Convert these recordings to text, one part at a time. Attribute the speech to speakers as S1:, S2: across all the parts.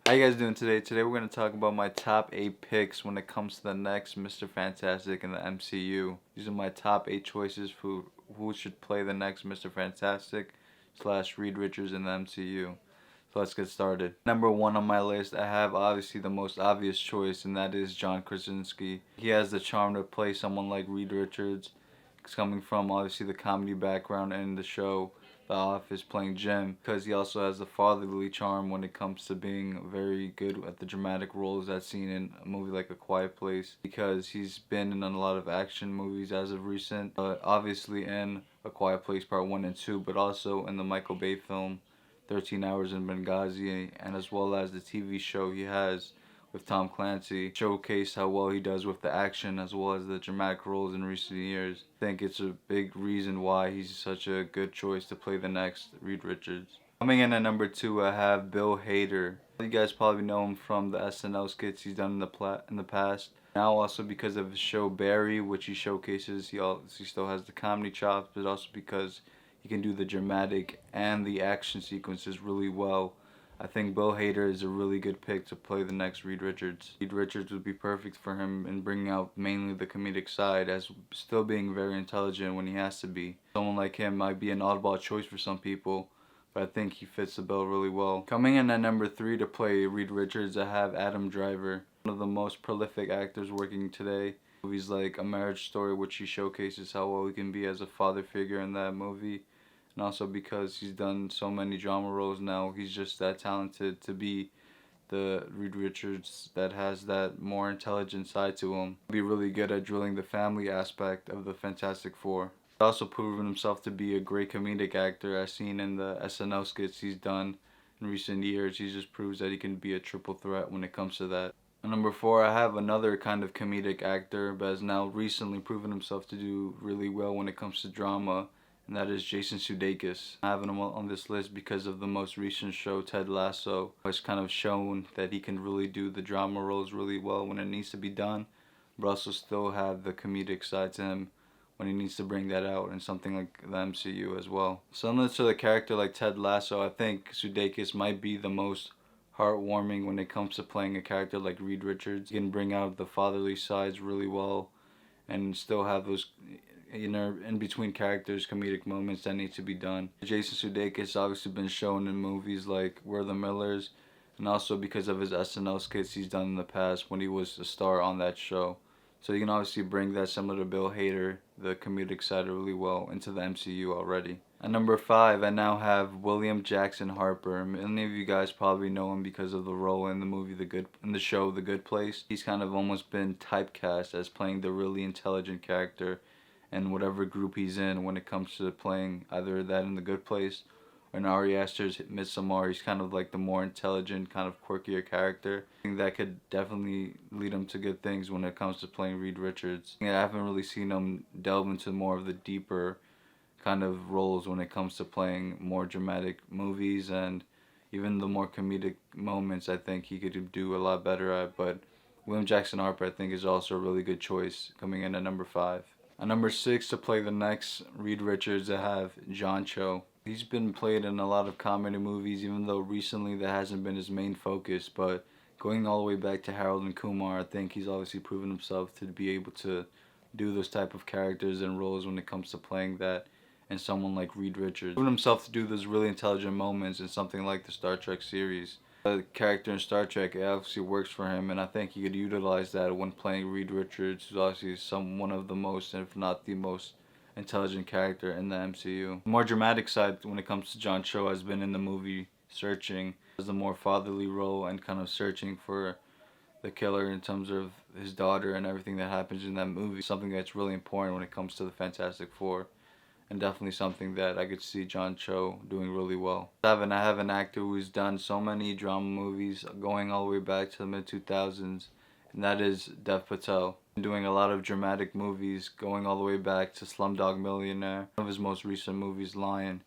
S1: How you guys doing today? Today we're going to talk about my top 8 picks when it comes to the next Mr. Fantastic in the MCU. These are my top 8 choices for who should play the next Mr. Fantastic / Reed Richards in the MCU. So let's get started. Number 1 on my list, I have obviously the most obvious choice, and that is John Krasinski. He has the charm to play someone like Reed Richards. He's coming from obviously the comedy background in the show The Office, playing Jim, because he also has the fatherly charm when it comes to being very good at the dramatic roles that's seen in a movie like A Quiet Place, because he's been in a lot of action movies as of recent, obviously in A Quiet Place Part 1 and 2, but also in the Michael Bay film 13 Hours in Benghazi, and as well as the TV show he has with Tom Clancy, showcase how well he does with the action as well as the dramatic roles in recent years. I think it's a big reason why he's such a good choice to play the next Reed Richards. Coming in at number 2, I have Bill Hader. You guys probably know him from the SNL skits he's done in the past. Now also because of his show Barry, which he showcases, he still has the comedy chops, but also because he can do the dramatic and the action sequences really well. I think Bill Hader is a really good pick to play the next Reed Richards. Reed Richards would be perfect for him in bringing out mainly the comedic side, as still being very intelligent when he has to be. Someone like him might be an oddball choice for some people, but I think he fits the bill really well. Coming in at number 3 to play Reed Richards, I have Adam Driver, one of the most prolific actors working today. Movies like A Marriage Story, which he showcases how well he can be as a father figure in that movie. And also because he's done so many drama roles now, he's just that talented to be the Reed Richards that has that more intelligent side to him. He'll be really good at drilling the family aspect of the Fantastic Four. He's also proven himself to be a great comedic actor, as seen in the SNL skits he's done in recent years. He just proves that he can be a triple threat when it comes to that. At number 4, I have another kind of comedic actor, but has now recently proven himself to do really well when it comes to drama, and that is Jason Sudeikis. I have him on this list because of the most recent show, Ted Lasso, which kind of shown that he can really do the drama roles really well when it needs to be done, but also still have the comedic side to him when he needs to bring that out in something like the MCU as well. Similar to the character like Ted Lasso, I think Sudeikis might be the most heartwarming when it comes to playing a character like Reed Richards. He can bring out the fatherly sides really well and still have those in between characters comedic moments that need to be done. Jason Sudeikis obviously been shown in movies like We're the Millers, and also because of his SNL skits he's done in the past when he was a star on that show. So you can obviously bring that, similar to Bill Hader, the comedic side really well into the MCU already. At number 5, I now have William Jackson Harper. Many of you guys probably know him because of the role in the show The Good Place. He's kind of almost been typecast as playing the really intelligent character in whatever group he's in when it comes to playing either that in The Good Place or in Ari Aster's Midsommar. He's kind of like the more intelligent, kind of quirkier character. I think that could definitely lead him to good things when it comes to playing Reed Richards. I haven't really seen him delve into more of the deeper kind of roles when it comes to playing more dramatic movies, and even the more comedic moments I think he could do a lot better at. But William Jackson Harper I think is also a really good choice, coming in at number 5. At number 6 to play the next Reed Richards, I have John Cho. He's been played in a lot of comedy movies, even though recently that hasn't been his main focus. But going all the way back to Harold and Kumar, I think he's obviously proven himself to be able to do those type of characters and roles when it comes to playing that in someone like Reed Richards. Proven himself to do those really intelligent moments in something like the Star Trek series. The character in Star Trek, it obviously works for him, and I think he could utilize that when playing Reed Richards, who's obviously one of the most, if not the most, intelligent character in the MCU. The more dramatic side when it comes to John Cho has been in the movie Searching, as the more fatherly role and kind of searching for the killer in terms of his daughter and everything that happens in that movie. Something that's really important when it comes to the Fantastic Four, and definitely something that I could see John Cho doing really well. I have an actor who's done so many drama movies going all the way back to the mid-2000s, and that is DeathPatel. Doing a lot of dramatic movies going all the way back to Slumdog Millionaire, one of his most recent movies, Lion.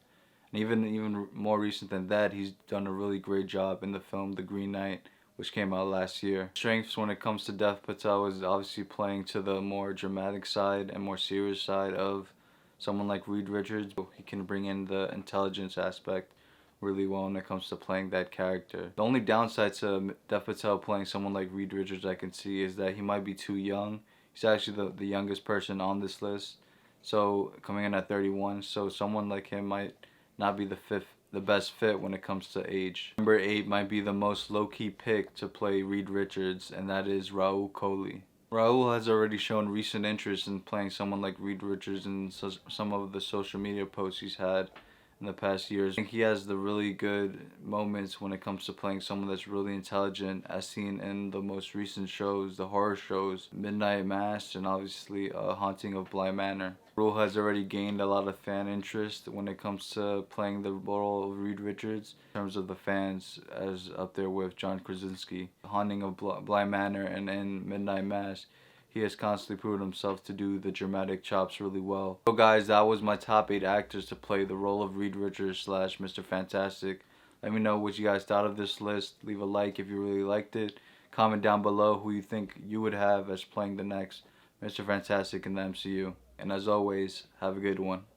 S1: And even more recent than that, he's done a really great job in the film The Green Knight, which came out last year. Strengths when it comes to DeathPatel is obviously playing to the more dramatic side and more serious side of someone like Reed Richards. He can bring in the intelligence aspect really well when it comes to playing that character. The only downside to DeathPatel playing someone like Reed Richards I can see is that he might be too young. He's actually the youngest person on this list, so coming in at 31. So someone like him might not be the best fit when it comes to age. Number 8 might be the most low-key pick to play Reed Richards, and that is Raoul Kelley. Raoul has already shown recent interest in playing someone like Reed Richards in some of the social media posts he's had in the past years. I think he has the really good moments when it comes to playing someone that's really intelligent, as seen in the most recent shows, the horror shows, Midnight Mass, and obviously Haunting of Bly Manor. Raoul has already gained a lot of fan interest when it comes to playing the role of Reed Richards in terms of the fans, as up there with John Krasinski. Haunting of Bly Manor and in Midnight Mass, he has constantly proven himself to do the dramatic chops really well. So guys, that was my top 8 actors to play the role of Reed Richards / Mr. Fantastic. Let me know what you guys thought of this list. Leave a like if you really liked it. Comment down below who you think you would have as playing the next Mr. Fantastic in the MCU. And as always, have a good one.